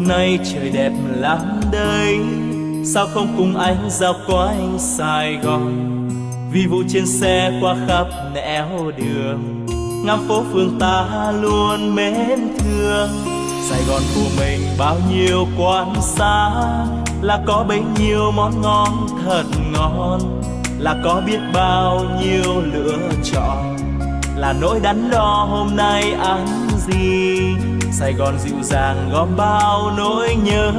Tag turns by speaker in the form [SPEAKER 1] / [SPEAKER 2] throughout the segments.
[SPEAKER 1] nay trời đẹp lắm đây, sao không cùng anh dạo quanh Sài Gòn. Vì vụ trên xe qua khắp nẻo đường, ngắm phố phường ta luôn mến thương. Sài Gòn của mình bao nhiêu quán xá, là có bấy nhiêu món ngon thật ngon, là có biết bao nhiêu lựa chọn, là nỗi đắn đo hôm nay ăn gì. Sài Gòn dịu dàng gom bao nỗi nhớ,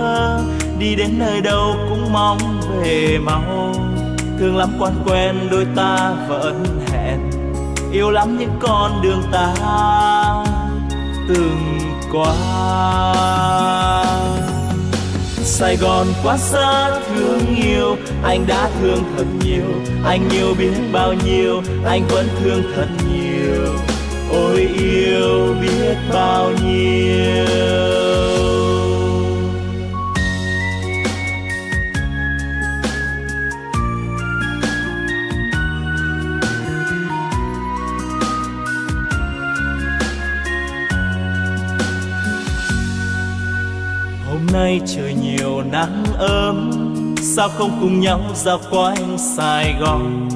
[SPEAKER 1] đi đến nơi đâu cũng mong về mau. Thương lắm quan quen đôi ta vẫn hẹn, yêu lắm những con đường ta từng qua. Sài Gòn quá xa thương yêu, anh đã thương thật nhiều, anh yêu biết bao nhiêu, anh vẫn thương thật nhiều. Ôi yêu biết bao nhiêu. Hôm nay trời nhiều nắng ấm, sao không cùng nhau dạo quanh Sài Gòn.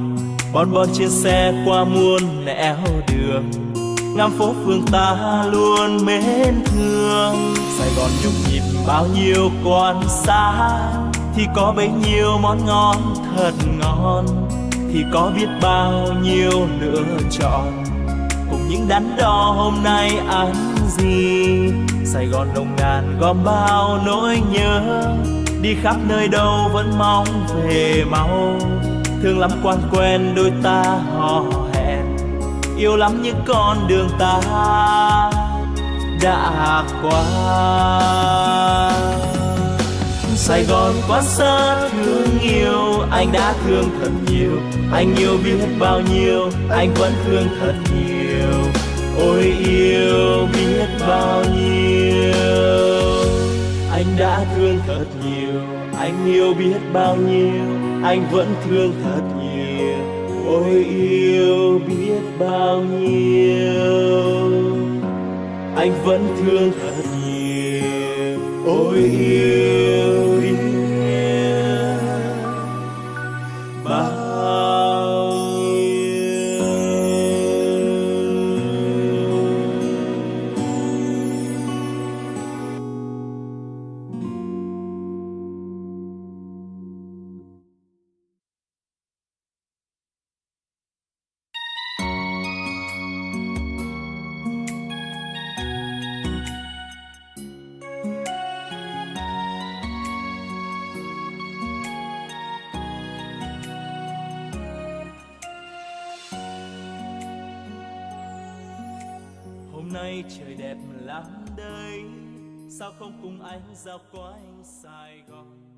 [SPEAKER 1] Bon bon trên xe qua muôn nẻo đường, ngắm phố phường ta luôn mến thương. Sài Gòn nhộn nhịp bao nhiêu quán xá, thì có bấy nhiêu món ngon thật ngon, thì có biết bao nhiêu lựa chọn, cùng những đắn đo hôm nay ăn gì. Sài Gòn nồng nàn gom bao nỗi nhớ, đi khắp nơi đâu vẫn mong về mau. Thương lắm quan quen đôi ta hò hẹn, yêu lắm những con đường ta đã qua. Sài Gòn quá xa thương yêu, anh đã thương thật nhiều, anh yêu biết bao nhiêu, anh vẫn thương thật nhiều. Ôi yêu biết bao nhiêu, anh đã thương thật nhiều, anh yêu biết bao nhiêu, anh vẫn thương thật nhiều. Ôi yêu biết bao nhiêu, anh vẫn thương thật nhiều. Ôi yêu biết bao nhiêu. Hôm nay trời đẹp lắm đây, sao không cùng anh dạo quanh Sài Gòn.